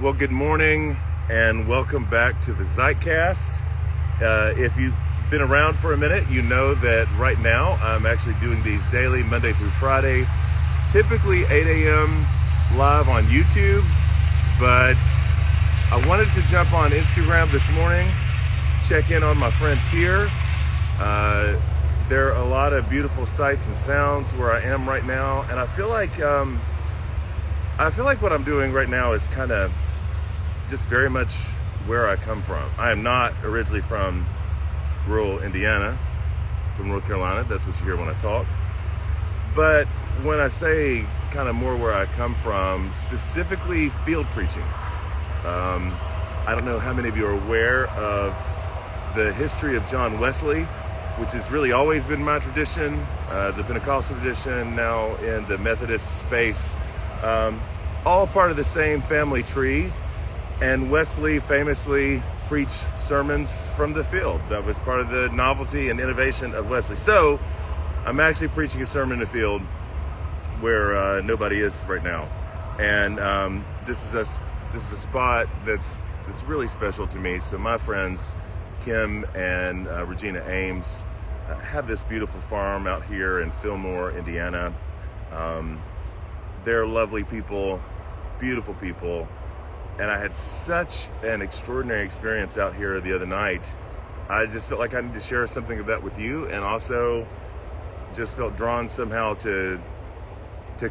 Well, good morning and welcome back to the Zeitcast. If you've been around for a minute, you know that right now I'm actually doing these daily, Monday through Friday, typically 8 a.m. live on YouTube, but I wanted to jump on Instagram this morning, check in on my friends here. There are a lot of beautiful sights and sounds where I am right now, and I feel like what I'm doing right now is kind of just very much where I come from. I am not originally from rural Indiana, from North Carolina. That's what you hear when I talk. But when I say kind of more where I come from, specifically field preaching, I don't know how many of you are aware of the history of John Wesley, which has really always been my tradition, the Pentecostal tradition, now in the Methodist space, all part of the same family tree. And Wesley famously preached sermons from the field. That was part of the novelty and innovation of Wesley. So I'm actually preaching a sermon in the field where nobody is right now. And this is a spot that's really special to me. So my friends, Kim and Regina Ames, have this beautiful farm out here in Fillmore, Indiana. They're lovely people, beautiful people. And I had such an extraordinary experience out here the other night. I just felt like I need to share something of that with you, and also just felt drawn somehow to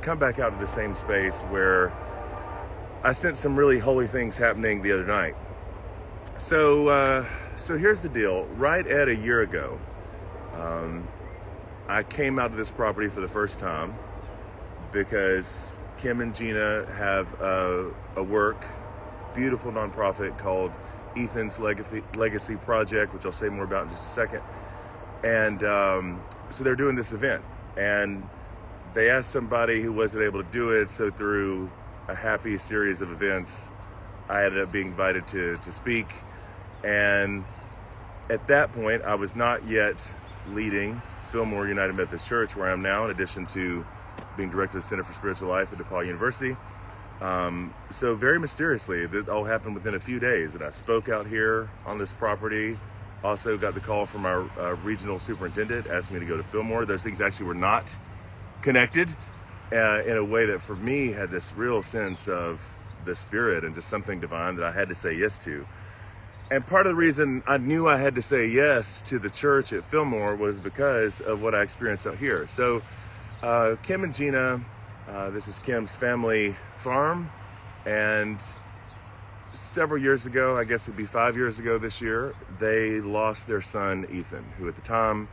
come back out to the same space where I sensed some really holy things happening the other night. So here's the deal. Right at a year ago, I came out to this property for the first time because Kim and Gina have a work, beautiful nonprofit called Ethan's Legacy Project, which I'll say more about in just a second. And so they're doing this event, and they asked somebody who wasn't able to do it. So through a happy series of events, I ended up being invited to speak. And at that point, I was not yet leading Fillmore United Methodist Church, where I am now, in addition to being director of the Center for Spiritual Life at DePaul University. So very mysteriously, that all happened within a few days that I spoke out here on this property. Also got the call from our regional superintendent, asking me to go to Fillmore. Those things actually were not connected in a way that for me had this real sense of the Spirit and just something divine that I had to say yes to. And part of the reason I knew I had to say yes to the church at Fillmore was because of what I experienced out here. So Kim and Gina, this is Kim's family farm, and several years ago, I guess it'd be 5 years ago this year, they lost their son Ethan, who at the time,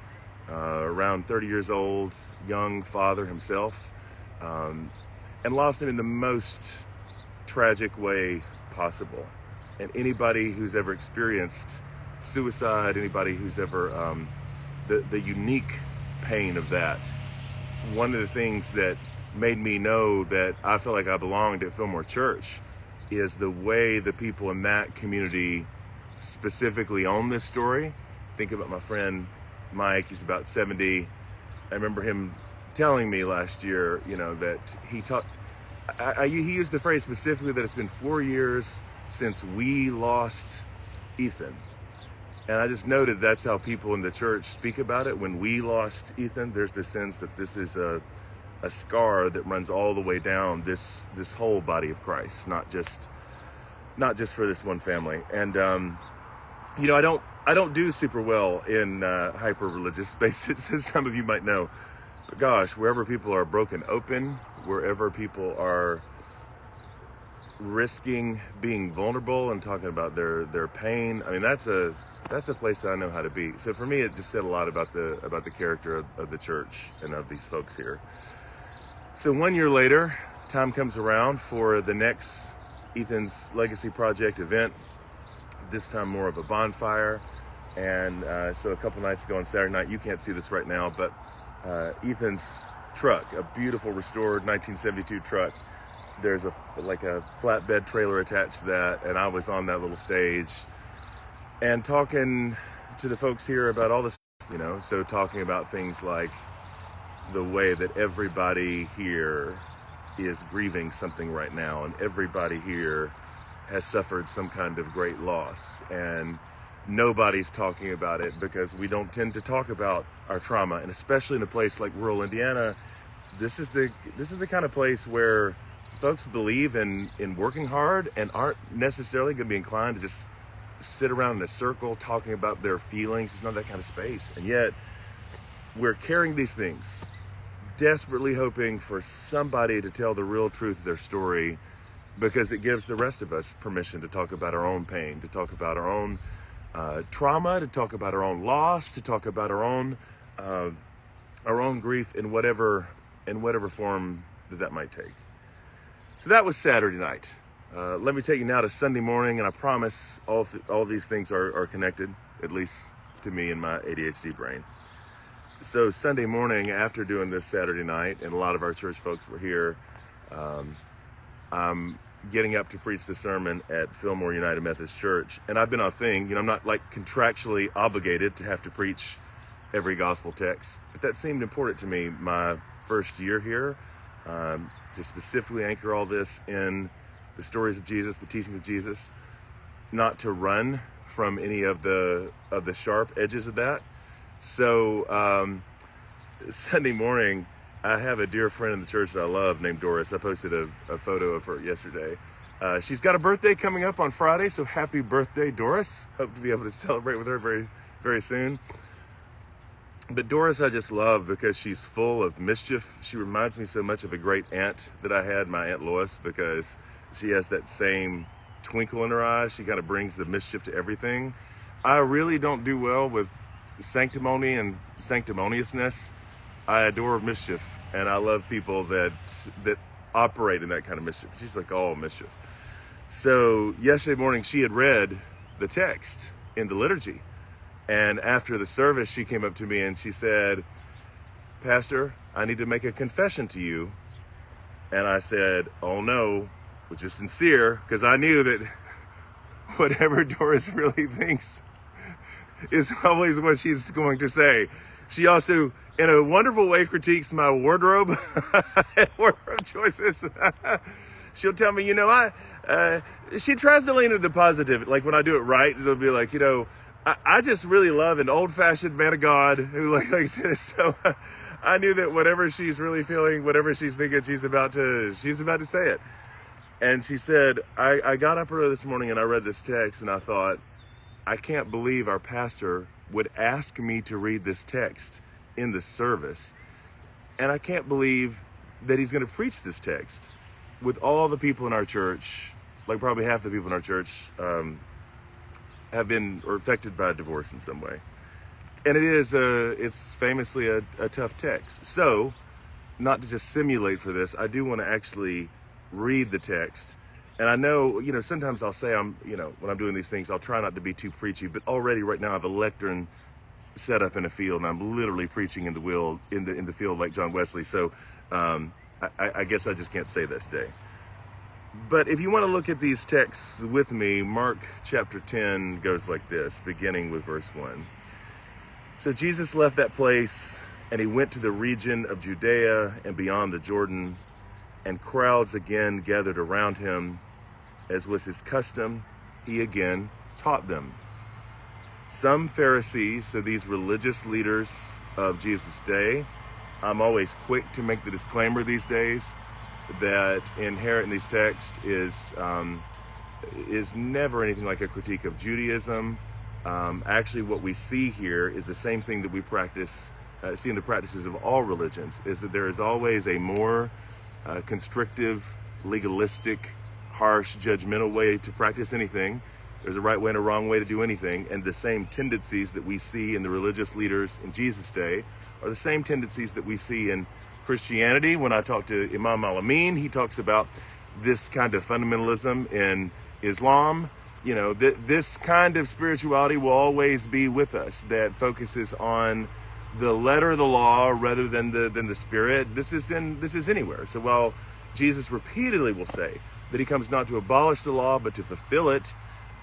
around 30 years old, young father himself, and lost him in the most tragic way possible. And anybody who's ever experienced suicide, anybody who's ever the unique pain of that, one of the things that made me know that I felt like I belonged at Fillmore Church is the way the people in that community specifically own this story. Think about my friend Mike, he's about 70. I remember him telling me last year, that he used the phrase specifically that it's been 4 years since we lost Ethan. And I just noted that's how people in the church speak about it. When we lost Ethan, there's this sense that this is a scar that runs all the way down this whole body of Christ, not just for this one family. And I don't do super well in hyper religious spaces, as some of you might know. But gosh, wherever people are broken open, wherever people are risking being vulnerable and talking about their pain, I mean, that's a place that I know how to be. So for me, it just said a lot about the character of the church and of these folks here. So 1 year later, time comes around for the next Ethan's Legacy Project event, this time more of a bonfire. And so a couple nights ago on Saturday night, you can't see this right now, but Ethan's truck, a beautiful restored 1972 truck, there's a flatbed trailer attached to that, and I was on that little stage and talking to the folks here about all this, so talking about things like the way that everybody here is grieving something right now, and everybody here has suffered some kind of great loss, and nobody's talking about it because we don't tend to talk about our trauma. And especially in a place like rural Indiana, this is the kind of place where folks believe in working hard and aren't necessarily going to be inclined to just sit around in a circle talking about their feelings. It's not that kind of space. And yet we're carrying these things, desperately hoping for somebody to tell the real truth of their story, because it gives the rest of us permission to talk about our own pain, to talk about our own trauma, to talk about our own loss, to talk about our own grief in whatever form that might take. So that was Saturday night. Let me take you now to Sunday morning, and I promise all these things are connected, at least to me and my ADHD brain. So Sunday morning, after doing this Saturday night, and a lot of our church folks were here, I'm getting up to preach the sermon at Fillmore United Methodist Church. And I've been on a thing, I'm not like contractually obligated to have to preach every gospel text, but that seemed important to me my first year here, to specifically anchor all this in the stories of Jesus, the teachings of Jesus, not to run from any of the sharp edges of that. So Sunday morning, I have a dear friend in the church that I love named Doris. I posted a photo of her yesterday. She's got a birthday coming up on Friday, so happy birthday, Doris. Hope to be able to celebrate with her very, very soon. But Doris I just love because she's full of mischief. She reminds me so much of a great aunt that I had, my Aunt Lois, because she has that same twinkle in her eyes. She kind of brings the mischief to everything. I really don't do well with sanctimony and sanctimoniousness. I adore mischief, and I love people that operate in that kind of mischief. She's like all mischief. So yesterday morning, she had read the text in the liturgy. And after the service, she came up to me and she said, "Pastor, I need to make a confession to you." And I said, "Oh no," which is sincere, because I knew that whatever Doris really thinks is always what she's going to say. She also, in a wonderful way, critiques my wardrobe and wardrobe choices. She'll tell me, she tries to lean into the positive. Like when I do it right, it'll be like, I just really love an old-fashioned man of God who likes this. So I knew that whatever she's really feeling, whatever she's thinking, she's about to say it. And she said, I got up early this morning and I read this text and I thought, I can't believe our pastor would ask me to read this text in the service. And I can't believe that he's going to preach this text with all the people in our church, like probably half the people in our church, have been or affected by divorce in some way. And it's famously a tough text. So, not to just simulate for this, I do want to actually read the text. And I know, sometimes I'll say when I'm doing these things, I'll try not to be too preachy, but already right now I have a lectern set up in a field and I'm literally preaching in the field like John Wesley. So, I guess I just can't say that today. But if you want to look at these texts with me, Mark chapter 10 goes like this, beginning with verse 1. So Jesus left that place and he went to the region of Judea and beyond the Jordan, and crowds again gathered around him. As was his custom, he again taught them. Some Pharisees, so these religious leaders of Jesus' day, I'm always quick to make the disclaimer these days that inherent in these texts is never anything like a critique of Judaism. Actually, what we see here is the same thing that we see in the practices of all religions, is that there is always a more constrictive, legalistic, harsh, judgmental way to practice anything. There's a right way and a wrong way to do anything, and the same tendencies that we see in the religious leaders in Jesus' day are the same tendencies that we see in Christianity. When I talk to Imam Al-Amin, he talks about this kind of fundamentalism in Islam. This kind of spirituality will always be with us, that focuses on the letter of the law rather than the spirit. This is anywhere. So while Jesus repeatedly will say that he comes not to abolish the law but to fulfill it,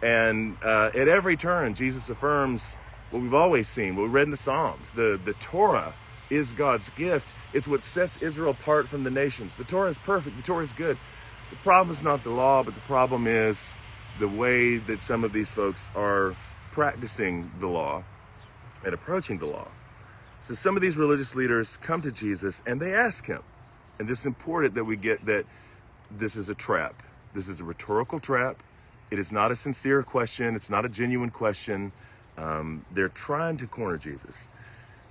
and at every turn Jesus affirms what we've always seen, what we read in the Psalms, the Torah is God's gift. It's what sets Israel apart from the nations. The Torah is perfect. The Torah is good. The problem is not the law, but the problem is the way that some of these folks are practicing the law and approaching the law. So some of these religious leaders come to Jesus and they ask him, and this is important that we get that this is a trap. This is a rhetorical trap. It is not a sincere question. It's not a genuine question. They're trying to corner Jesus.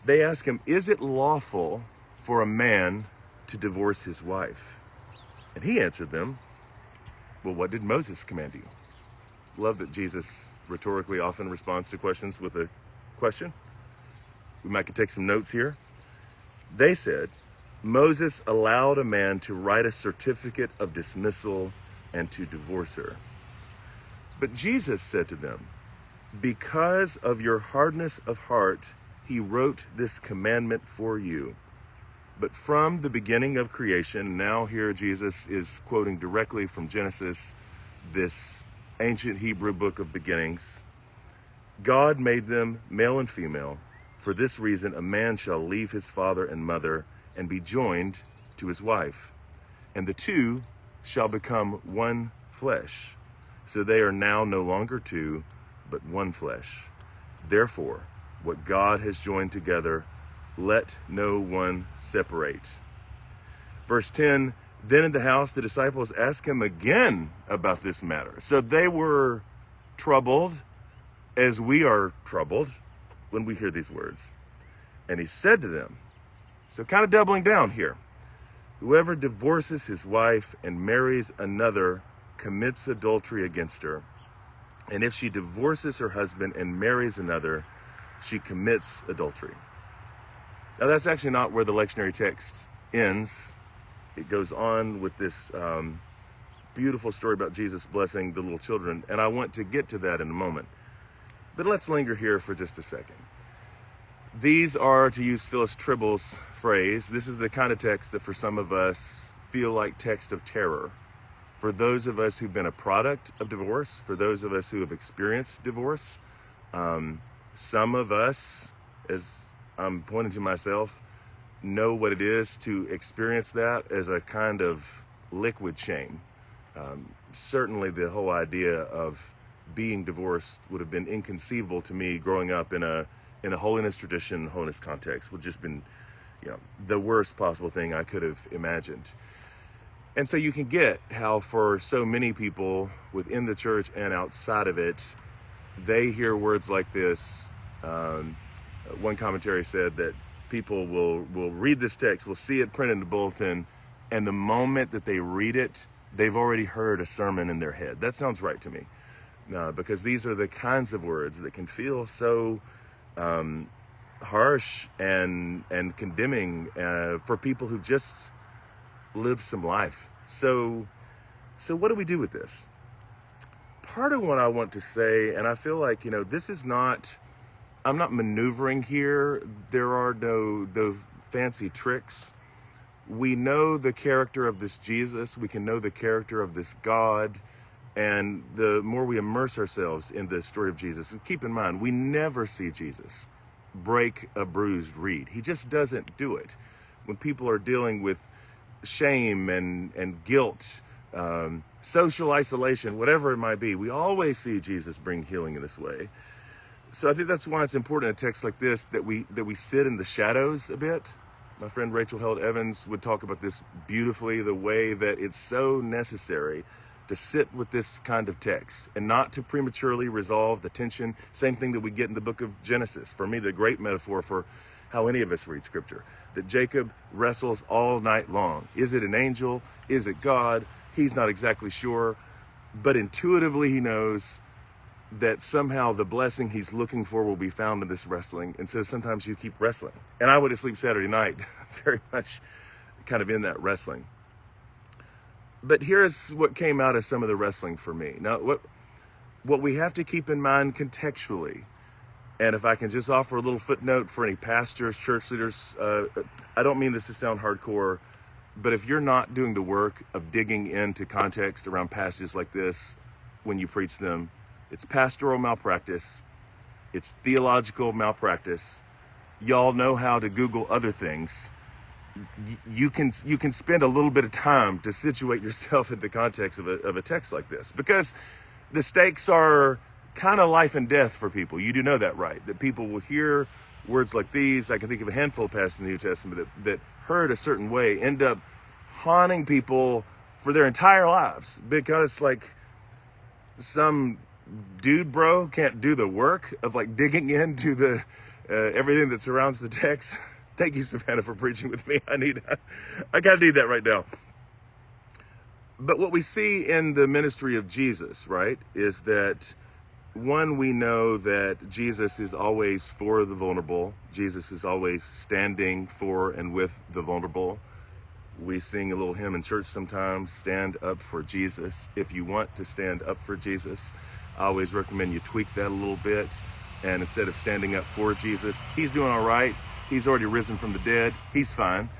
They ask him, is it lawful for a man to divorce his wife? And he answered them, well, what did Moses command you? Love that Jesus rhetorically often responds to questions with a question. We might could take some notes here. They said, Moses allowed a man to write a certificate of dismissal and to divorce her. But Jesus said to them, because of your hardness of heart, he wrote this commandment for you. But from the beginning of creation, now here Jesus is quoting directly from Genesis, this ancient Hebrew book of beginnings. God made them male and female. For this reason, a man shall leave his father and mother and be joined to his wife, and the two shall become one flesh. So they are now no longer two, but one flesh. Therefore, what God has joined together, let no one separate. Verse 10, then in the house the disciples asked him again about this matter. So they were troubled as we are troubled when we hear these words. And he said to them, so kind of doubling down here, whoever divorces his wife and marries another commits adultery against her. And if she divorces her husband and marries another, she commits adultery. Now that's actually not where the lectionary text ends. It goes on with this beautiful story about Jesus blessing the little children, and I want to get to that in a moment. But let's linger here for just a second. These are, to use Phyllis Tribble's phrase, this is the kind of text that for some of us feel like text of terror. For those of us who've been a product of divorce, for those of us who have experienced divorce, some of us, as I'm pointing to myself, know what it is to experience that as a kind of liquid shame. Certainly the whole idea of being divorced would have been inconceivable to me growing up in a holiness tradition, holiness context, would just been, the worst possible thing I could have imagined. And so you can get how for so many people within the church and outside of it, they hear words like this. One commentary said that people will read this text, will see it printed in the bulletin, and the moment that they read it, they've already heard a sermon in their head. That sounds right to me, because these are the kinds of words that can feel so harsh and condemning for people who just live some life. So what do we do with this? Part of what I want to say, and I feel like, this is not, I'm not maneuvering here. There are no fancy tricks. We know the character of this Jesus. We can know the character of this God. And the more we immerse ourselves in the story of Jesus, and keep in mind, we never see Jesus break a bruised reed. He just doesn't do it. When people are dealing with shame and guilt, social isolation, whatever it might be, we always see Jesus bring healing in this way. So I think that's why it's important in a text like this that we sit in the shadows a bit. My friend Rachel Held Evans would talk about this beautifully, the way that it's so necessary to sit with this kind of text and not to prematurely resolve the tension. Same thing that we get in the book of Genesis. For me, the great metaphor for how any of us read scripture, that Jacob wrestles all night long. Is it an angel? Is it God? He's not exactly sure, but intuitively he knows that somehow the blessing he's looking for will be found in this wrestling. And so sometimes you keep wrestling. And I went to sleep Saturday night very much kind of in that wrestling. But here's what came out of some of the wrestling for me. Now, what we have to keep in mind contextually, and if I can just offer a little footnote for any pastors, church leaders, I don't mean this to sound hardcore, but if you're not doing the work of digging into context around passages like this when you preach them, it's pastoral malpractice, it's theological malpractice. Y'all know how to Google other things. You can spend a little bit of time to situate yourself in the context of a text like this, because the stakes are kind of life and death for people. You do know that, right? That people will hear words like these. I can think of a handful of passages in the New Testament that heard a certain way end up haunting people for their entire lives, because like some dude bro can't do the work of like digging into the everything that surrounds the text. Thank you, Savannah, for preaching with me. I kind of need that right now. But what we see in the ministry of Jesus, right, is that one, we know that Jesus is always for the vulnerable. Jesus is always standing for and with the vulnerable. We sing a little hymn in church sometimes, stand up for Jesus. If you want to stand up for Jesus, I always recommend you tweak that a little bit. And instead of standing up for Jesus, he's doing all right. He's already risen from the dead. He's fine.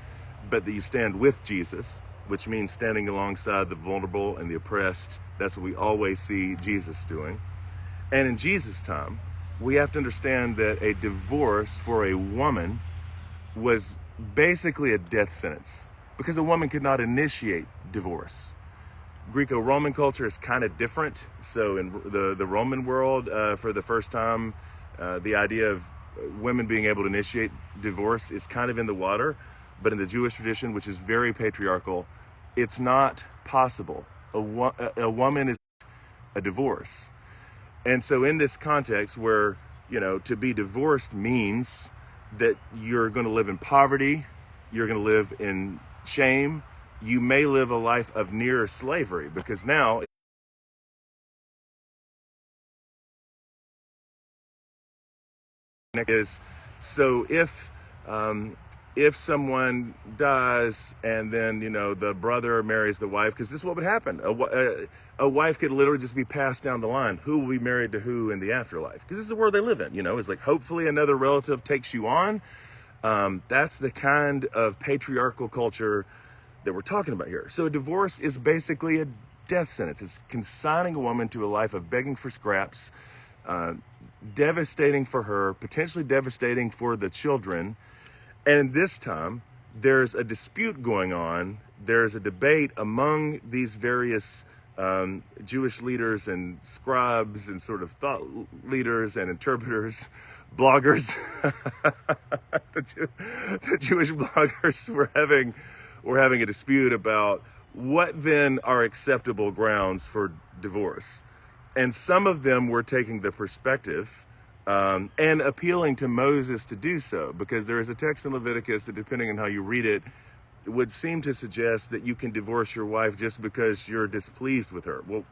But that you stand with Jesus, which means standing alongside the vulnerable and the oppressed. That's what we always see Jesus doing. And in Jesus' time, we have to understand that a divorce for a woman was basically a death sentence, because a woman could not initiate divorce. Greco-Roman culture is kind of different. So in the Roman world, for the first time, the idea of women being able to initiate divorce is kind of in the water. But in the Jewish tradition, which is very patriarchal, it's not possible. A woman is a divorce. And so in this context where, to be divorced means that you're going to live in poverty, you're going to live in shame, you may live a life of near slavery, because now is, so if someone dies and then, the brother marries the wife, because this is what would happen. A wife could literally just be passed down the line. Who will be married to who in the afterlife? Because this is the world they live in, It's like, hopefully another relative takes you on. That's the kind of patriarchal culture that we're talking about here. So a divorce is basically a death sentence. It's consigning a woman to a life of begging for scraps, devastating for her, potentially devastating for the children. And this time, there's a dispute going on. There's a debate among these various Jewish leaders and scribes and sort of thought leaders and interpreters, bloggers. the Jewish bloggers were having a dispute about what then are acceptable grounds for divorce. And some of them were taking the perspective and appealing to Moses to do so, because there is a text in Leviticus that, depending on how you read it, would seem to suggest that you can divorce your wife just because you're displeased with her. Well,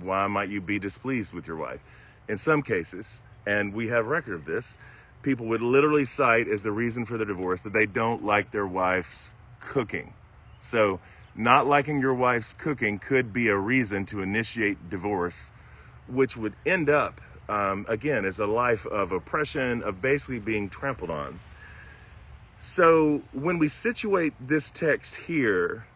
why might you be displeased with your wife? In some cases, and we have record of this, people would literally cite as the reason for the divorce that they don't like their wife's cooking. So not liking your wife's cooking could be a reason to initiate divorce, which would end up, again, as a life of oppression, of basically being trampled on. So when we situate this text here,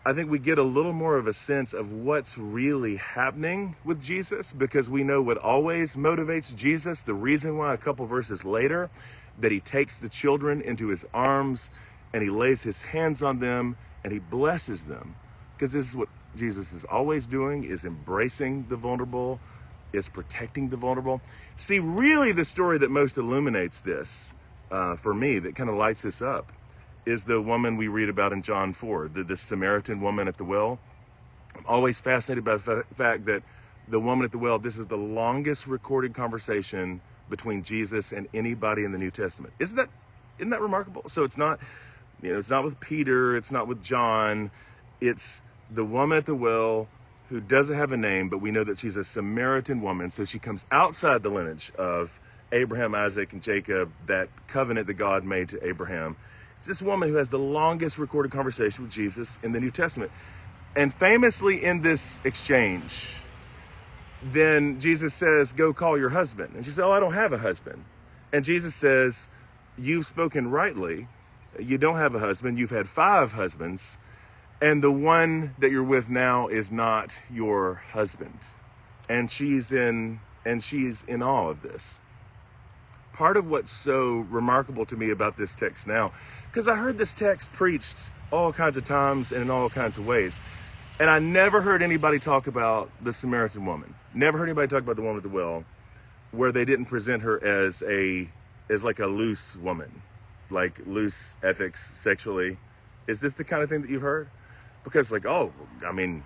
I think we get a little more of a sense of what's really happening with Jesus, because we know what always motivates Jesus. The reason why a couple verses later that he takes the children into his arms and he lays his hands on them and he blesses them, because this is what Jesus is always doing, is embracing the vulnerable, is protecting the vulnerable. See, really the story that most illuminates this, for me, that kind of lights this up, is the woman we read about in John 4, the Samaritan woman at the well. I'm always fascinated by the fact that the woman at the well, this is the longest recorded conversation between Jesus and anybody in the New Testament. Isn't that remarkable? So it's not, it's not with Peter, it's not with John, it's the woman at the well who doesn't have a name, but we know that she's a Samaritan woman. So she comes outside the lineage of Abraham, Isaac, and Jacob, that covenant that God made to Abraham. It's this woman who has the longest recorded conversation with Jesus in the New Testament. And famously in this exchange, then Jesus says, go call your husband. And she says, oh, I don't have a husband. And Jesus says, you've spoken rightly. You don't have a husband. You've had 5 husbands. And the one that you're with now is not your husband. And she's in awe of this. Part of what's so remarkable to me about this text now, because I heard this text preached all kinds of times and in all kinds of ways, and I never heard anybody talk about the Samaritan woman. never heard anybody talk about the woman at the well where they didn't present her as like a loose woman, like loose ethics sexually. Is this the kind of thing that you've heard? Because like, oh, I mean,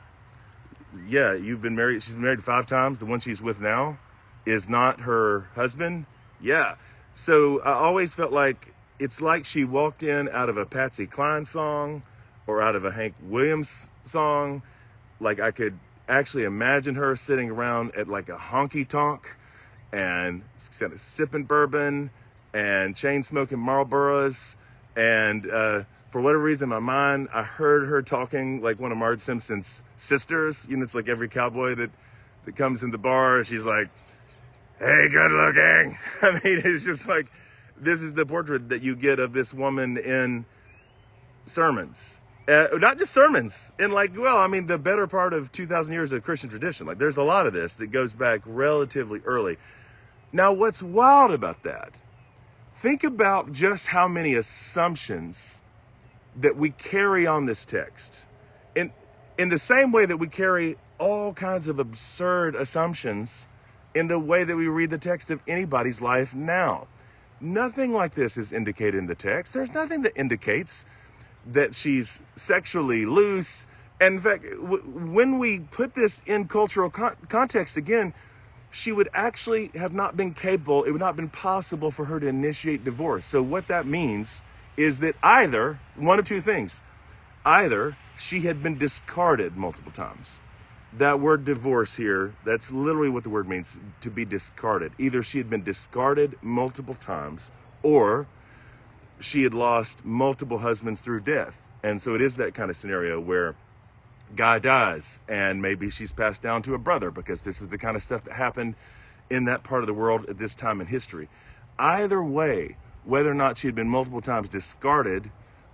yeah, you've been married. She's been married 5 times. The one she's with now is not her husband. Yeah. So I always felt like it's like she walked in out of a Patsy Cline song or out of a Hank Williams song. Like I could actually imagine her sitting around at like a honky tonk and kind of sipping bourbon and chain smoking Marlboros. And for whatever reason, in my mind, I heard her talking like one of Marge Simpson's sisters. You know, it's like every cowboy that comes in the bar. She's like, hey, good looking. I mean, it's just like, this is the portrait that you get of this woman in sermons. Not just sermons, in like, well, I mean, the better part of 2,000 years of Christian tradition. Like, there's a lot of this that goes back relatively early. Now, what's wild about that? Think about just how many assumptions that we carry on this text. In the same way that we carry all kinds of absurd assumptions in the way that we read the text of anybody's life now. Nothing like this is indicated in the text. There's nothing that indicates that she's sexually loose. And in fact, when we put this in cultural context again, she would actually have not been capable, it would not have been possible for her to initiate divorce. So what that means is that either, one of two things, either she had been discarded multiple times. That word divorce here, that's literally what the word means, to be discarded. Either she had been discarded multiple times or she had lost multiple husbands through death. And so it is that kind of scenario where guy dies and maybe she's passed down to a brother, because this is the kind of stuff that happened in that part of the world at this time in history. Either way, whether or not she had been multiple times discarded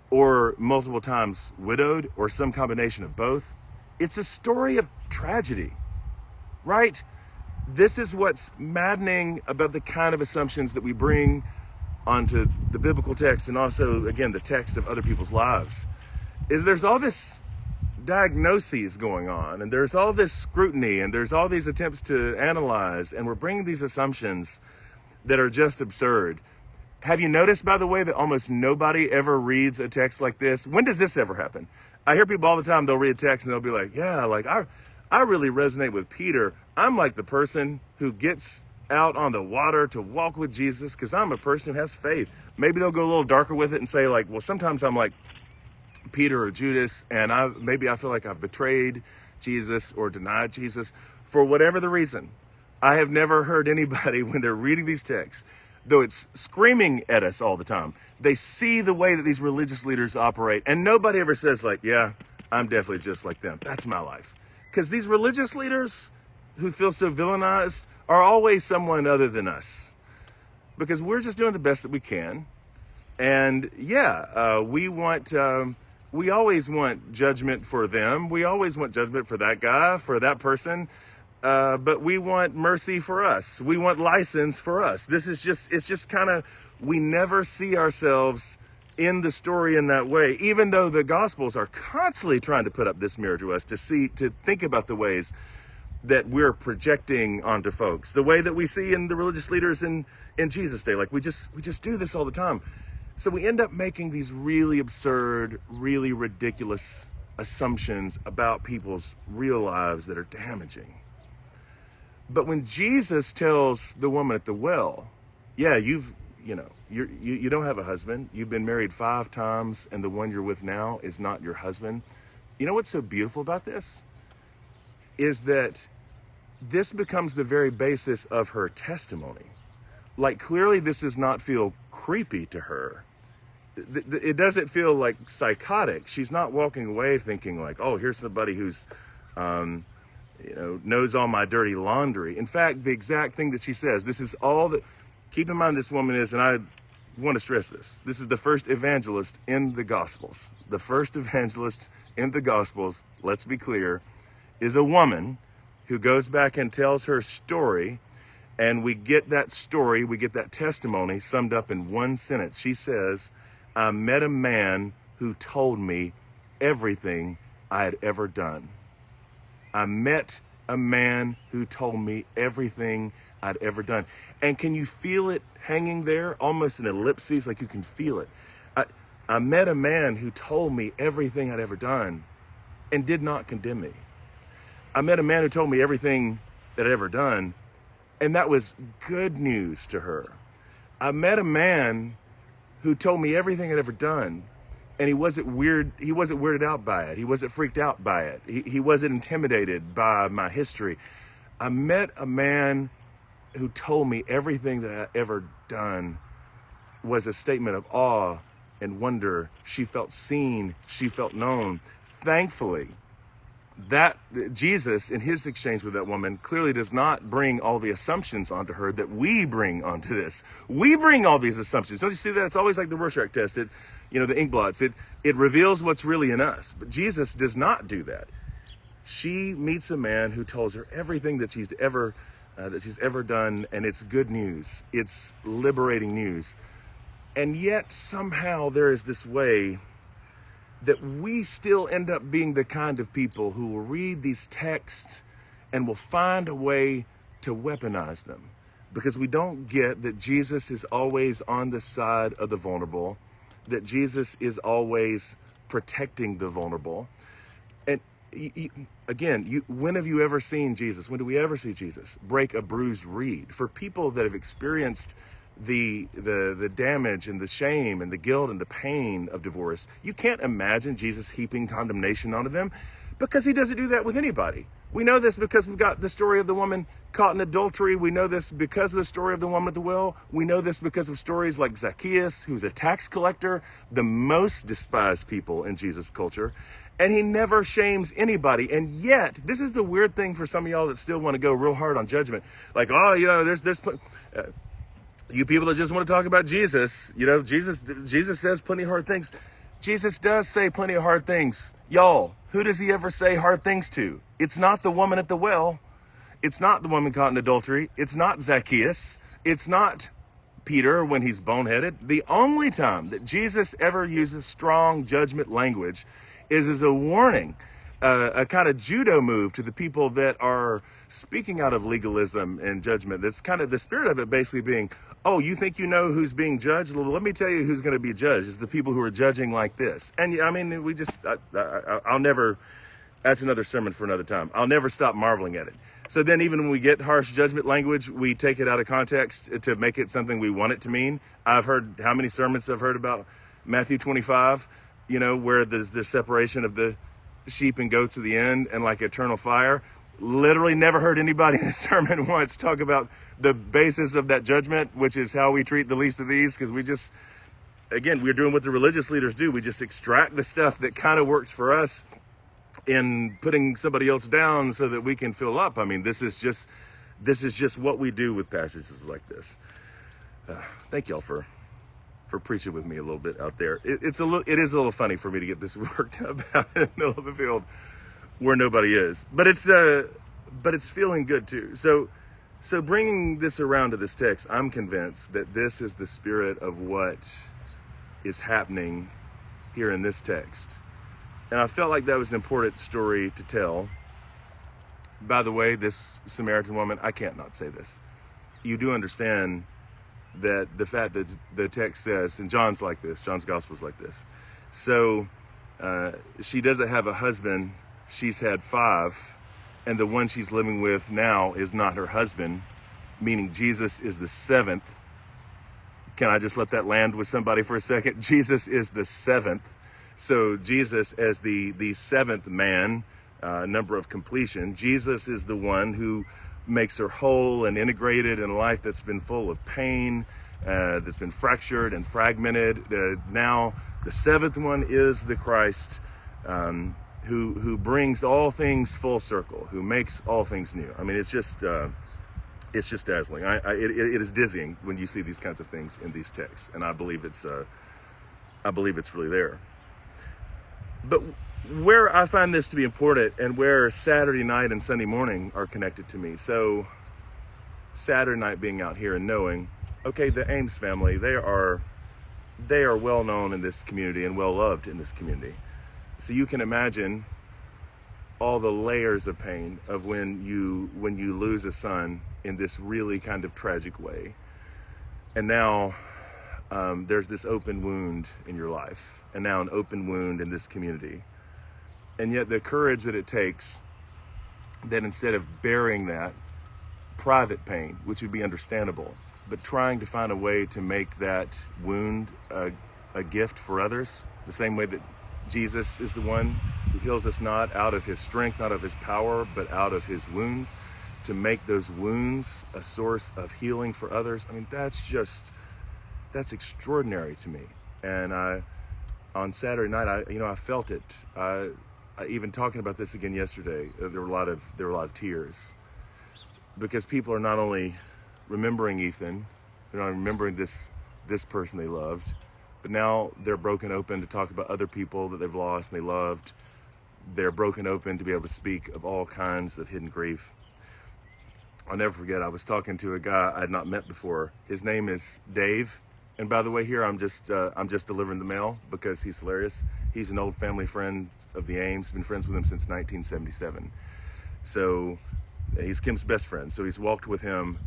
or multiple times widowed or some combination of both, it's a story of tragedy, right? This is what's maddening about the kind of assumptions that we bring onto the biblical text, and also, again, the text of other people's lives, is there's all this diagnoses going on, and there's all this scrutiny, and there's all these attempts to analyze, and we're bringing these assumptions that are just absurd. Have you noticed, by the way, that almost nobody ever reads a text like this? When does this ever happen? I hear people all the time, they'll read a text and they'll be like, yeah, like I really resonate with Peter. I'm like the person who gets out on the water to walk with Jesus because I'm a person who has faith. Maybe they'll go a little darker with it and say like, well, sometimes I'm like Peter or Judas, and I feel like I've betrayed Jesus or denied Jesus for whatever the reason. I have never heard anybody, when they're reading these texts, though it's screaming at us all the time, they see the way that these religious leaders operate, and nobody ever says like, yeah, I'm definitely just like them. That's my life. Because these religious leaders who feel so villainized are always someone other than us, because we're just doing the best that we can. And yeah, we always want judgment for them. We always want judgment for that guy, for that person. But we want mercy for us. We want license for us. It's just kind of, we never see ourselves in the story in that way, even though the Gospels are constantly trying to put up this mirror to us to think about the ways that we're projecting onto folks, the way that we see in the religious leaders in Jesus' day. Like we just do this all the time. So we end up making these really absurd, really ridiculous assumptions about people's real lives that are damaging. But when Jesus tells the woman at the well, yeah, you don't have a husband. You've been married 5 times, and the one you're with now is not your husband. You know what's so beautiful about this? Is that this becomes the very basis of her testimony. Like, clearly this does not feel creepy to her. It doesn't feel like psychotic. She's not walking away thinking like, oh, here's somebody who's, knows all my dirty laundry. In fact, the exact thing that she says, this is all that, keep in mind this woman is, and I want to stress this is the first evangelist in the Gospels. The first evangelist in the Gospels, let's be clear, is a woman who goes back and tells her story, and we get that story, we get that testimony summed up in one sentence. She says, I met a man who told me everything I had ever done. I met a man who told me everything I'd ever done. And can you feel it hanging there, almost an ellipses, like you can feel it. I met a man who told me everything I'd ever done and did not condemn me. I met a man who told me everything that I'd ever done, and that was good news to her. I met a man who told me everything I'd ever done, and he wasn't weirded out by it. He wasn't freaked out by it. He wasn't intimidated by my history. I met a man who told me everything that I ever done was a statement of awe and wonder. She felt seen. She felt known. Thankfully, that Jesus, in his exchange with that woman, clearly does not bring all the assumptions onto her that we bring onto this. We bring all these assumptions. Don't you see that? It's always like the Rorschach test. The ink blots. It reveals what's really in us. But Jesus does not do that. She meets a man who tells her everything that she's ever done, and it's good news. It's liberating news. And yet somehow there is this way that we still end up being the kind of people who will read these texts and will find a way to weaponize them, because we don't get that Jesus is always on the side of the vulnerable, that Jesus is always protecting the vulnerable. And again, when have you ever seen Jesus? When do we ever see Jesus break a bruised reed? For people that have experienced the damage and the shame and the guilt and the pain of divorce, you can't imagine Jesus heaping condemnation onto them, because he doesn't do that with anybody. We know this because we've got the story of the woman caught in adultery. We know this because of the story of the woman at the well. We know this because of stories like Zacchaeus, who's a tax collector, the most despised people in Jesus' culture. And he never shames anybody. And yet, this is the weird thing for some of y'all that still want to go real hard on judgment. Like, you people that just want to talk about Jesus, Jesus says plenty of hard things. Jesus does say plenty of hard things. Y'all, who does he ever say hard things to? It's not the woman at the well. It's not the woman caught in adultery. It's not Zacchaeus. It's not Peter when he's boneheaded. The only time that Jesus ever uses strong judgment language is as a warning, a kind of judo move to the people that are speaking out of legalism and judgment. That's kind of the spirit of it, basically being, oh, you think you know who's being judged? Well, let me tell you who's going to be judged. It's the people who are judging like this. And I mean, I'll never, that's another sermon for another time. I'll never stop marveling at it. So then even when we get harsh judgment language, we take it out of context to make it something we want it to mean. I've heard how many sermons I've heard about Matthew 25, where there's the separation of the sheep and goats at the end and like eternal fire. Literally never heard anybody in a sermon once talk about the basis of that judgment, which is how we treat the least of these, because we're doing what the religious leaders do. We just extract the stuff that kind of works for us in putting somebody else down so that we can fill up. I mean, this is just what we do with passages like this. Thank y'all for preaching with me a little bit out there. It is a little funny for me to get this worked up out in the middle of a field where nobody is, but it's feeling good too. So bringing this around to this text, I'm convinced that this is the spirit of what is happening here in this text. And I felt like that was an important story to tell. By the way, this Samaritan woman, I can't not say this. You do understand that the fact that the text says, and John's like this, John's gospel's like this. So she doesn't have a husband. She's had 5, and the one she's living with now is not her husband, meaning Jesus is the 7th. Can I just let that land with somebody for a second? Jesus is the 7th. So Jesus as the 7th man, number of completion, Jesus is the one who makes her whole and integrated in a life that's been full of pain, that's been fractured and fragmented. Now the 7th one is the Christ, who brings all things full circle, who makes all things new. I mean, it's just dazzling. It is dizzying when you see these kinds of things in these texts, and I believe it's really there. But where I find this to be important, and where Saturday night and Sunday morning are connected to me. So Saturday night being out here and knowing, okay, the Ames family, they are well known in this community and well loved in this community. So you can imagine all the layers of pain of when you lose a son in this really kind of tragic way. And now there's this open wound in your life, and now an open wound in this community. And yet the courage that it takes, that instead of burying that private pain, which would be understandable, but trying to find a way to make that wound a gift for others, the same way that Jesus is the one who heals us not out of his strength, not of his power, but out of his wounds, to make those wounds a source of healing for others. I mean, that's extraordinary to me. And on Saturday night, I felt it. I even talking about this again yesterday, there were a lot of tears, because people are not only remembering Ethan, they're not remembering this person they loved, but now they're broken open to talk about other people that they've lost and they loved. They're broken open to be able to speak of all kinds of hidden grief. I'll never forget, I was talking to a guy I had not met before. His name is Dave. And by the way, here I'm just delivering the mail because he's hilarious. He's an old family friend of the Ames, been friends with him since 1977. So he's Kim's best friend. So he's walked with him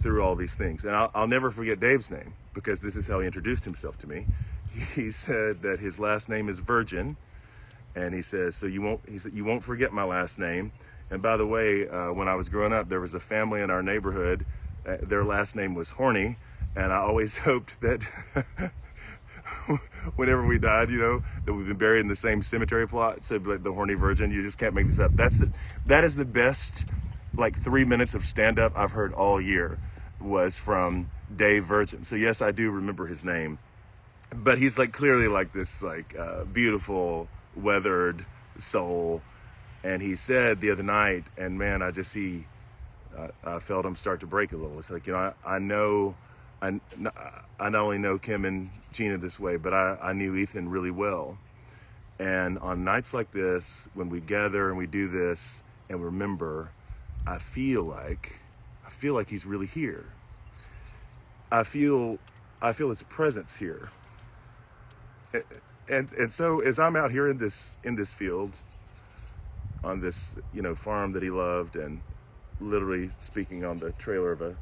through all these things. And I'll never forget Dave's name, because this is how he introduced himself to me. He said that his last name is Virgin. And he says, so you won't forget my last name. And by the way, when I was growing up, there was a family in our neighborhood. Their last name was Horny. And I always hoped that whenever we died, that we've been buried in the same cemetery plot. So like the Horny Virgin, you just can't make this up. That is the best, 3 minutes of stand-up I've heard all year was from Dave Virgin. So yes, I do remember his name, but he's clearly this beautiful, weathered soul. And he said the other night, and man, I felt him start to break a little. It's I not only know Kim and Gina this way, but I knew Ethan really well. And on nights like this, when we gather and we do this and remember, I feel like he's really here. I feel his presence here. And so as I'm out here in this field, on this farm that he loved, and literally speaking on the trailer of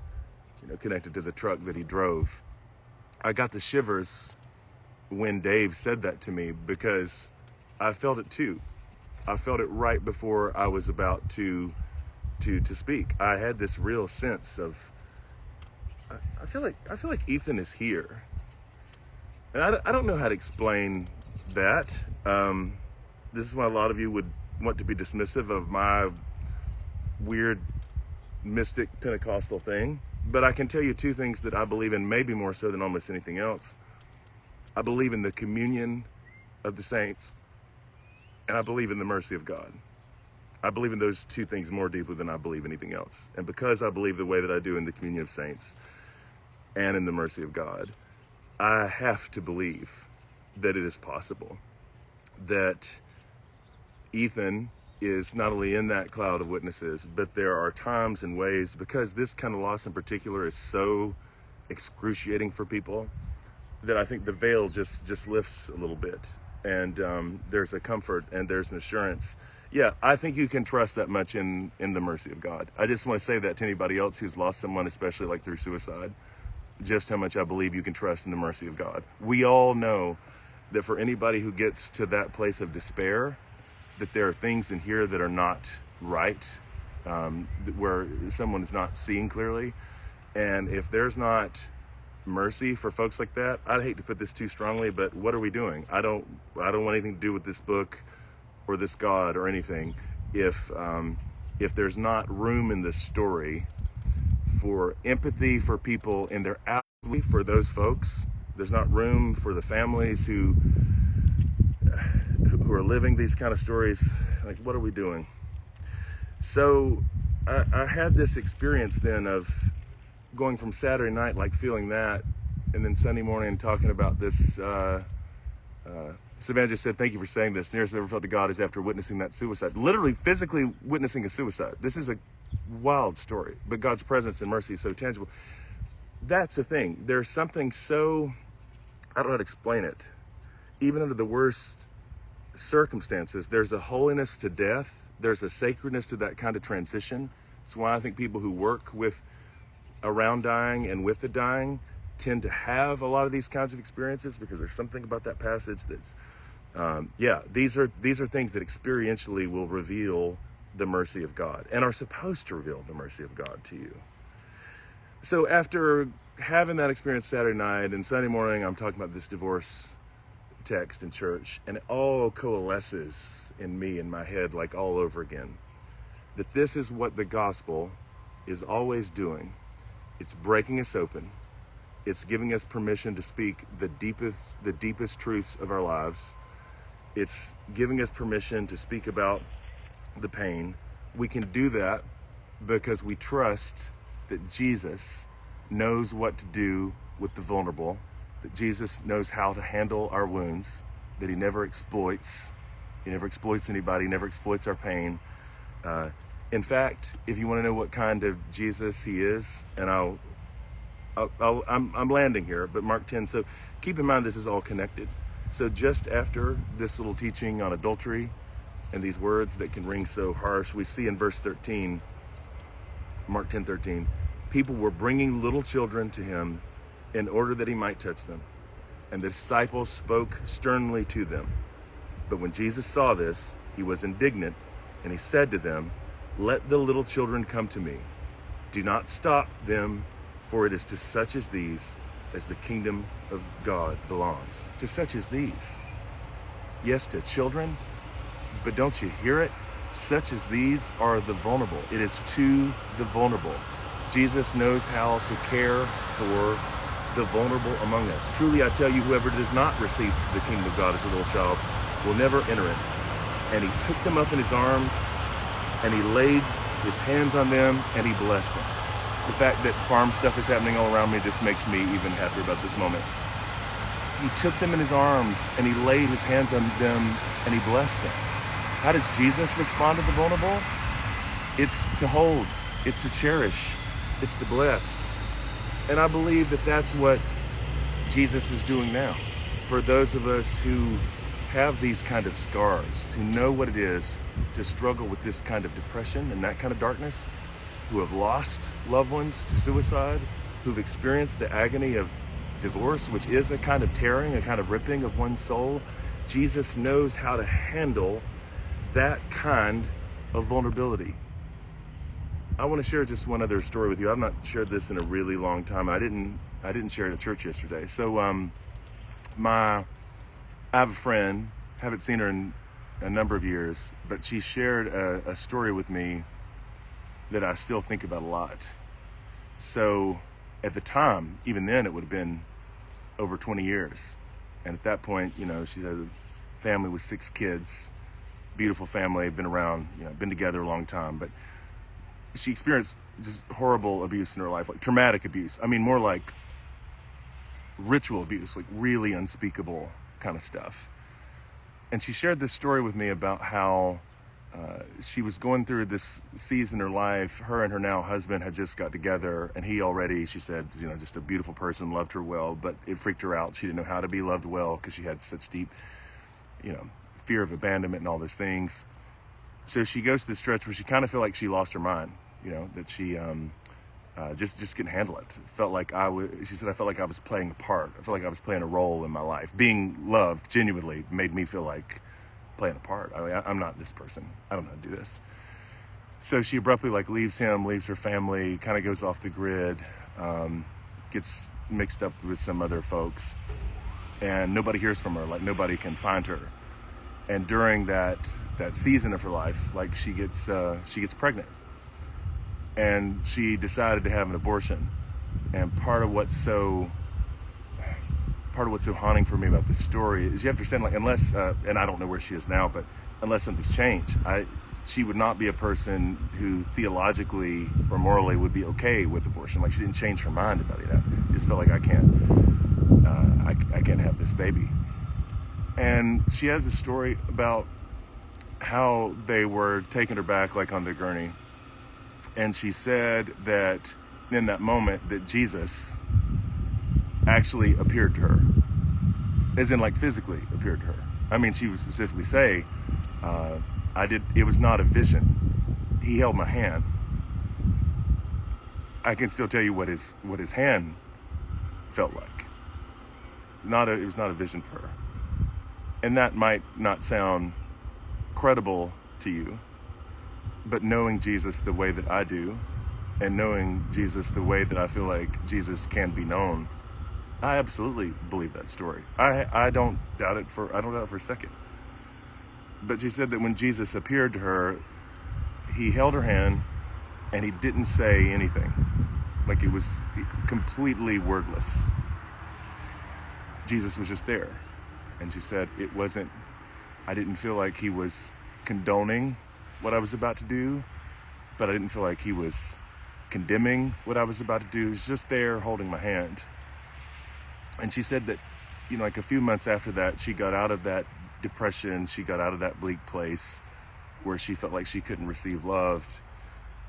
connected to the truck that he drove, I got the shivers when Dave said that to me, because I felt it too. I felt it right before I was about to speak. I had this real sense of, I feel like Ethan is here. And I don't know how to explain that. This is why a lot of you would want to be dismissive of my weird mystic Pentecostal thing. But I can tell you two things that I believe in, maybe more so than almost anything else. I believe in the communion of the saints, and I believe in the mercy of God. I believe in those two things more deeply than I believe anything else. And because I believe the way that I do in the communion of saints and in the mercy of God, I have to believe that it is possible that Ethan is not only in that cloud of witnesses, but there are times and ways, because this kind of loss in particular is so excruciating for people, that I think the veil just lifts a little bit. And there's a comfort and there's an assurance. Yeah, I think you can trust that much in the mercy of God. I just want to say that to anybody else who's lost someone, especially through suicide, just how much I believe you can trust in the mercy of God. We all know that for anybody who gets to that place of despair, that there are things in here that are not right, where someone is not seeing clearly. And if there's not mercy for folks like that, I'd hate to put this too strongly, but what are we doing? I don't want anything to do with this book or this God or anything if there's not room in this story for empathy for people in their absolute, for those folks. There's not room for the families who are living these kind of stories. What are we doing? So I had this experience then of going from Saturday night, feeling that, and then Sunday morning talking about this. Savannah just said, thank you for saying this. Nearest I've ever felt to God is after witnessing that suicide. Literally, physically witnessing a suicide. This is a wild story, but God's presence and mercy is so tangible. That's the thing. There's something so, I don't know how to explain it. Even under the worst circumstances, there's a holiness to death There's a sacredness to that kind of transition. It's why I think people who work with around dying and with the dying tend to have a lot of these kinds of experiences, because there's something about that passage that's, these are things that experientially will reveal the mercy of God and are supposed to reveal the mercy of God to you. So after having that experience Saturday night and Sunday morning, I'm talking about this divorce text in church, and it all coalesces in me, in my head, like all over again, that this is what the gospel is always doing. It's breaking us open. It's giving us permission to speak the deepest truths of our lives. It's giving us permission to speak about the pain. We can do that because we trust that Jesus knows what to do with the vulnerable, that Jesus knows how to handle our wounds, that he never exploits. He never exploits anybody, never exploits our pain. In fact, if you want to know what kind of Jesus he is, and I'm landing here, but Mark 10, so keep in mind this is all connected. So just after this little teaching on adultery and these words that can ring so harsh, we see in verse 13, Mark 10:13, people were bringing little children to him in order that he might touch them. And the disciples spoke sternly to them. But when Jesus saw this, he was indignant, and he said to them, "Let the little children come to me. Do not stop them, for it is to such as these as the kingdom of God belongs." To such as these. Yes, to children, but don't you hear it? Such as these are the vulnerable. It is to the vulnerable. Jesus knows how to care for the vulnerable among us. Truly, I tell you, whoever does not receive the kingdom of God as a little child will never enter it. And he took them up in his arms, and he laid his hands on them, and he blessed them. The fact that farm stuff is happening all around me just makes me even happier about this moment. He took them in his arms, and he laid his hands on them, and he blessed them. How does Jesus respond to the vulnerable? It's to hold, it's to cherish, it's to bless. And I believe that that's what Jesus is doing now. For those of us who have these kind of scars, who know what it is to struggle with this kind of depression and that kind of darkness, who have lost loved ones to suicide, who've experienced the agony of divorce, which is a kind of tearing, a kind of ripping of one's soul, Jesus knows how to handle that kind of vulnerability. I want to share just one other story with you. I've not shared this in a really long time. I didn't share it at church yesterday. So I have a friend, haven't seen her in a number of years, but she shared a story with me that I still think about a lot. So at the time, even then, it would have been over 20 years. And at that point, she had a family with 6 kids, beautiful family, been around, been together a long time. But she experienced just horrible abuse in her life, like traumatic abuse. I mean, more like ritual abuse, like really unspeakable kind of stuff. And she shared this story with me about how she was going through this season in her life. Her and her now husband had just got together, and he already, she said, just a beautiful person, loved her well, but it freaked her out. She didn't know how to be loved well because she had such deep, fear of abandonment and all those things. So she goes to this stretch where she kind of felt like she lost her mind, that she just couldn't handle it. Felt like she said, I felt like I was playing a part. I felt like I was playing a role in my life. Being loved genuinely made me feel like playing a part. I'm not this person. I don't know how to do this. So she abruptly leaves him, leaves her family, kind of goes off the grid, gets mixed up with some other folks, and nobody hears from her. Nobody can find her. And during that season of her life, she gets pregnant, and she decided to have an abortion. And part of what's so haunting for me about this story is you have to understand, unless, and I don't know where she is now, but unless something's changed, she would not be a person who theologically or morally would be okay with abortion. She didn't change her mind about that. She just felt like I can't have this baby. And she has this story about how they were taking her back on the gurney. And she said that in that moment that Jesus actually appeared to her, as in physically appeared to her. I mean, she would specifically say, It was not a vision. He held my hand. I can still tell you what his hand felt like. It was not a vision for her. And that might not sound credible to you, but knowing Jesus the way that I do, and knowing Jesus the way that I feel like Jesus can be known, I absolutely believe that story. I don't doubt it for a second. But she said that when Jesus appeared to her, he held her hand and he didn't say anything. Like, it was completely wordless. Jesus was just there. And she said I didn't feel like he was condoning what I was about to do, but I didn't feel like he was condemning what I was about to do. He was just there holding my hand. And she said that, like a few months after that, she got out of that depression. She got out of that bleak place where she felt like she couldn't receive love.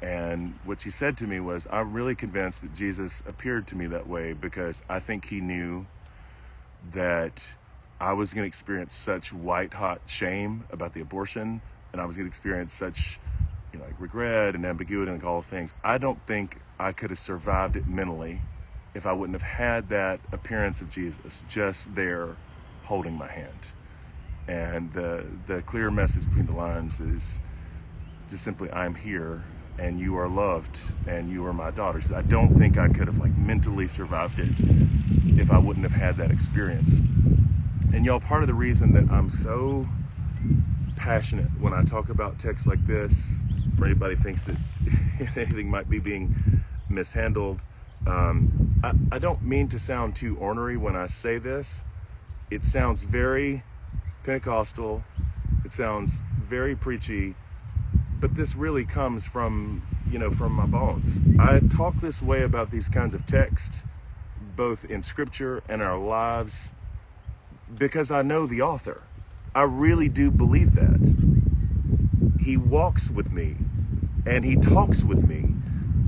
And what she said to me was, I'm really convinced that Jesus appeared to me that way because I think he knew that I was going to experience such white-hot shame about the abortion, and I was going to experience such, like regret and ambiguity and all things. I don't think I could have survived it mentally if I wouldn't have had that appearance of Jesus just there holding my hand. And the clear message between the lines is just simply, I'm here and you are loved and you are my daughter. So I don't think I could have mentally survived it if I wouldn't have had that experience. And y'all, part of the reason that I'm so passionate when I talk about texts like this, for anybody who thinks that anything might be being mishandled, I don't mean to sound too ornery when I say this. It sounds very Pentecostal. It sounds very preachy, but this really comes from my bones. I talk this way about these kinds of texts, both in scripture and our lives, because I know the author. I really do believe that. He walks with me, and he talks with me,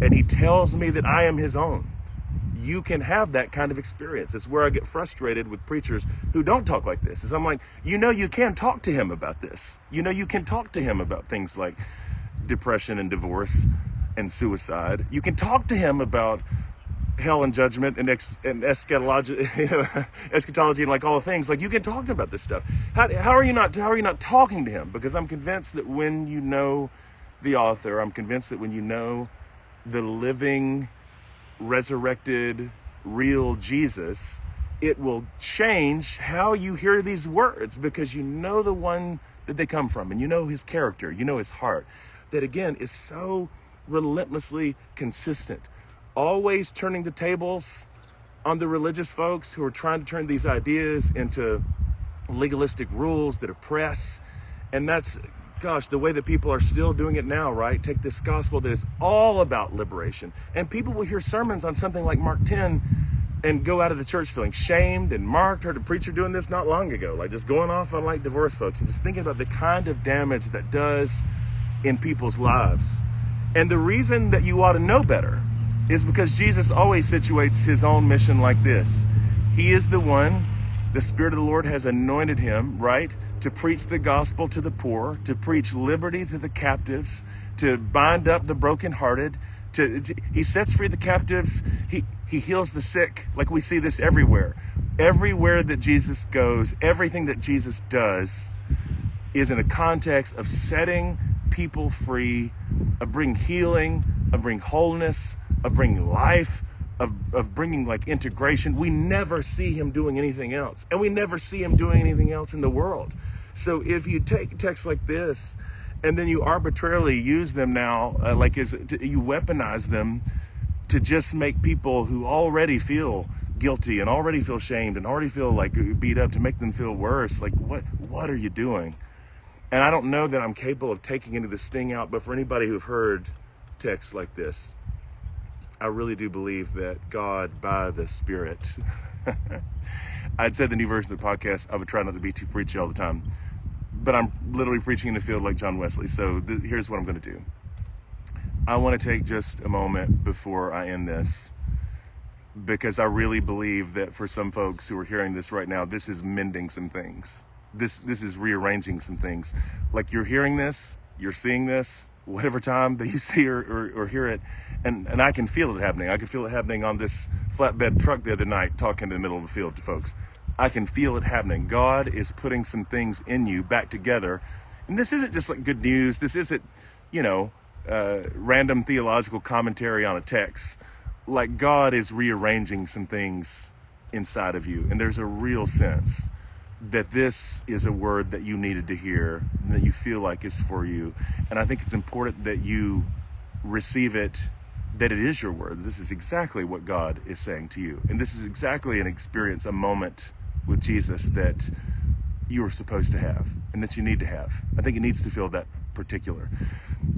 and he tells me that I am his own. You can have that kind of experience. It's where I get frustrated with preachers who don't talk like this. I'm like, you can talk to him about this. You can talk to him about things like depression and divorce and suicide. You can talk to him about hell and judgment and eschatology, eschatology and all the things. You can talk to him about this stuff. How are you not talking to him? Because I'm convinced that when you know the author, I'm convinced that when you know the living, resurrected, real Jesus, it will change how you hear these words, because you know the one that they come from, and you know his character, you know his heart, that again is so relentlessly consistent, always turning the tables on the religious folks who are trying to turn these ideas into legalistic rules that oppress. And that's, the way that people are still doing it now, right? Take this gospel that is all about liberation. And people will hear sermons on something like Mark 10 and go out of the church feeling shamed and marked. Heard a preacher doing this not long ago, just going off on divorce folks and just thinking about the kind of damage that does in people's lives. And the reason that you ought to know better is because Jesus always situates his own mission like this. He is the one, the Spirit of the Lord has anointed him, right, to preach the gospel to the poor, to preach liberty to the captives, to bind up the brokenhearted, he sets free the captives, he heals the sick. We see this everywhere. Everywhere that Jesus goes, everything that Jesus does is in a context of setting people free, of bringing healing, of bringing wholeness, of bringing life, of bringing integration. We never see him doing anything else, and we never see him doing anything else in the world. So if you take texts like this and then you arbitrarily use them now, you weaponize them to just make people who already feel guilty and already feel shamed and already feel beat up, to make them feel worse, what are you doing? And I don't know that I'm capable of taking any of the sting out, but for anybody who've heard texts like this, I really do believe that God, by the Spirit, I'd said the new version of the podcast, I would try not to be too preachy all the time, but I'm literally preaching in the field like John Wesley. So here's what I'm going to do. I want to take just a moment before I end this, because I really believe that for some folks who are hearing this right now, this is mending some things. this is rearranging some things. Like you're hearing this, you're seeing this, whatever time that you see or hear it, and I can feel it happening. I can feel it happening on this flatbed truck the other night, talking in the middle of the field to folks. I can feel it happening. God is putting some things in you back together. And this isn't just like good news. This isn't, random theological commentary on a text. Like God is rearranging some things inside of you. And there's a real sense that this is a word that you needed to hear, and that you feel like is for you. And I think it's important that you receive it, that it is your word. This is exactly what God is saying to you. And this is exactly an experience, a moment with Jesus that you are supposed to have and that you need to have. I think it needs to feel that particular.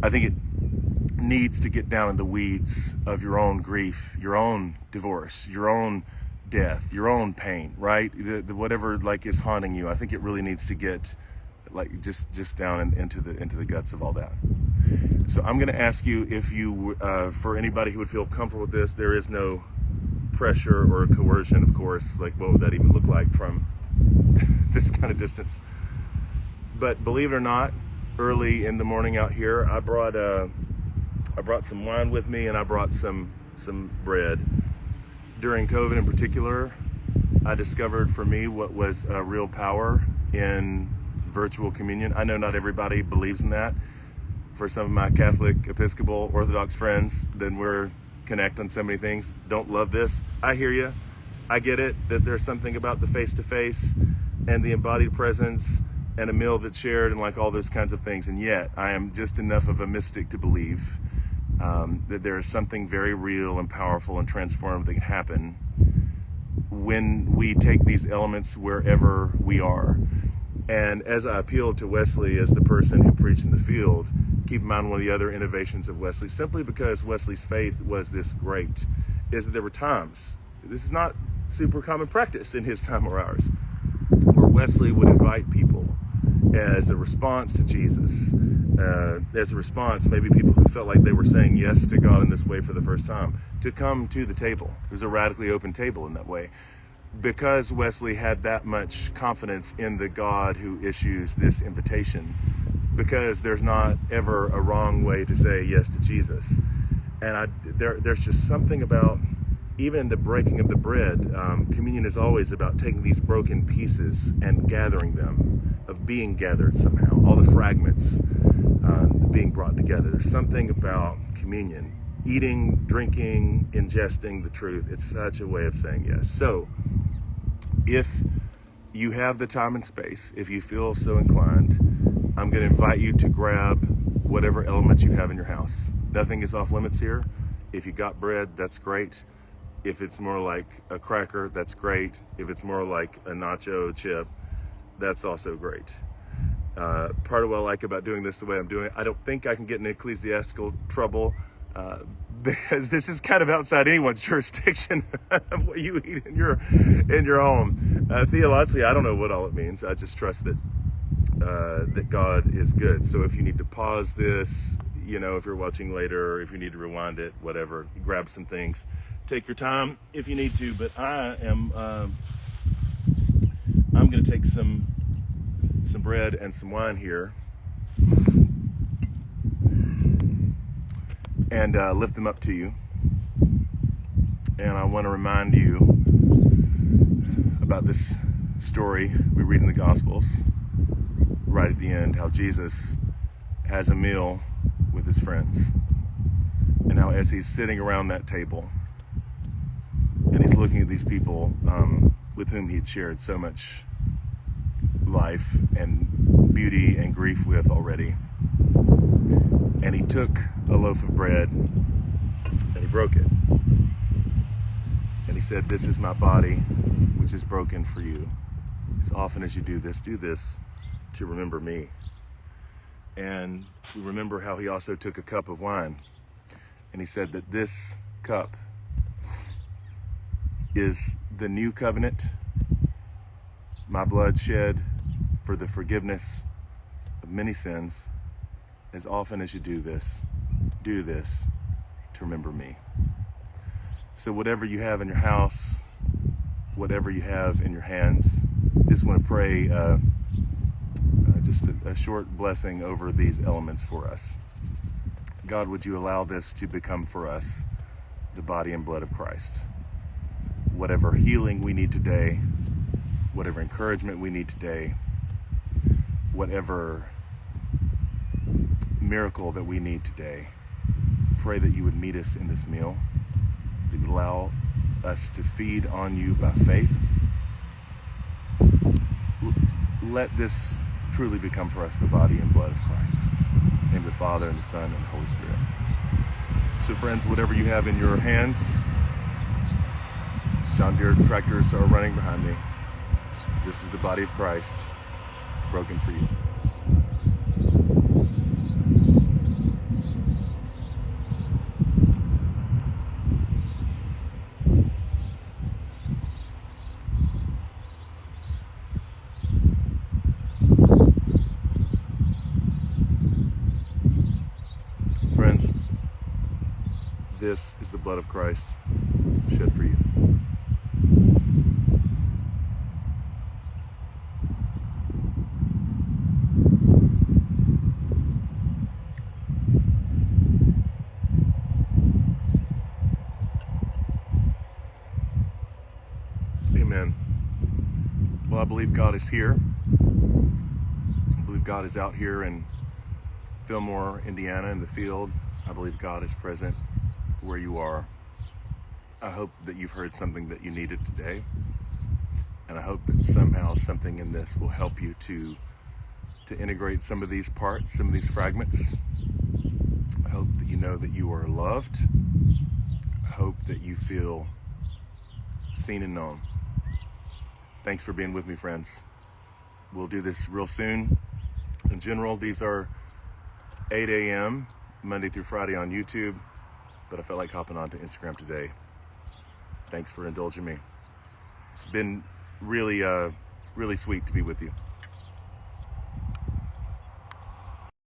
I think it needs to get down in the weeds of your own grief, your own divorce, your own death, your own pain, right? The whatever like is haunting you. I think it really needs to get like just down into the guts of all that. So I'm going to ask you if you, for anybody who would feel comfortable with this, there is no pressure or coercion, of course. Like what would that even look like from this kind of distance? But believe it or not, early in the morning out here, I brought some wine with me, and I brought some bread. During COVID in particular, I discovered for me what was real power in virtual communion. I know not everybody believes in that. For some of my Catholic, Episcopal, Orthodox friends, then we're connect on so many things. Don't love this. I hear you. I get it, that there's something about the face-to-face and the embodied presence and a meal that's shared and like all those kinds of things. And yet I am just enough of a mystic to believe that there is something very real and powerful and transformative that can happen when we take these elements wherever we are. And as I appealed to Wesley as the person who preached in the field, keep in mind one of the other innovations of Wesley, simply because Wesley's faith was this great, is that there were times, this is not super common practice in his time or ours, where Wesley would invite people as a response to Jesus, as a response, maybe people who felt like they were saying yes to God in this way for the first time, to come to the table. It was a radically open table in that way. Because Wesley had that much confidence in the God who issues this invitation, because there's not ever a wrong way to say yes to Jesus. And there's just something about, even in the breaking of the bread, communion is always about taking these broken pieces and gathering them, of being gathered somehow, all the fragments being brought together. There's something about communion, eating, drinking, ingesting the truth. It's such a way of saying yes. So if you have the time and space, if you feel so inclined, I'm going to invite you to grab whatever elements you have in your house. Nothing is off limits here. If you got bread, that's great. If it's more like a cracker, that's great. If it's more like a nacho chip, that's also great. Part of what I like about doing this the way I'm doing it, I don't think I can get in ecclesiastical trouble because this is kind of outside anyone's jurisdiction of what you eat in your home. Theologically, I don't know what all it means. I just trust that God is good. So if you need to pause this, if you're watching later, or if you need to rewind it, whatever, grab some things. Take your time if you need to, but I'm going to take some bread and some wine here and lift them up to you. And I want to remind you about this story we read in the Gospels right at the end, how Jesus has a meal with his friends, and how as he's sitting around that table and he's looking at these people with whom he'd shared so much life and beauty and grief with already, and he took a loaf of bread and he broke it, and he said, "This is my body, which is broken for you. As often as you do this to remember me." And we remember how he also took a cup of wine, and he said that this cup is the new covenant, my blood shed for the forgiveness of many sins. As often as you do this to remember me. So whatever you have in your house, whatever you have in your hands, just want to pray just a short blessing over these elements for us. God, would you allow this to become for us the body and blood of Christ? Whatever healing we need today, whatever encouragement we need today, whatever miracle that we need today, pray that you would meet us in this meal, that you would allow us to feed on you by faith. Let this truly become for us the body and blood of Christ. In the name of the Father, and the Son, and the Holy Spirit. So friends, whatever you have in your hands, John Deere tractors are running behind me. This is the body of Christ, broken for you. Friends, this is the blood of Christ shed for you. Amen. Well, I believe God is here. I believe God is out here in Fillmore, Indiana, in the field. I believe God is present where you are. I hope that you've heard something that you needed today. And I hope that somehow something in this will help you to integrate some of these parts, some of these fragments. I hope that you know that you are loved. I hope that you feel seen and known. Thanks for being with me, friends. We'll do this real soon. In general, these are 8 a.m. Monday through Friday on YouTube, but I felt like hopping onto Instagram today. Thanks for indulging me. It's been really, really sweet to be with you.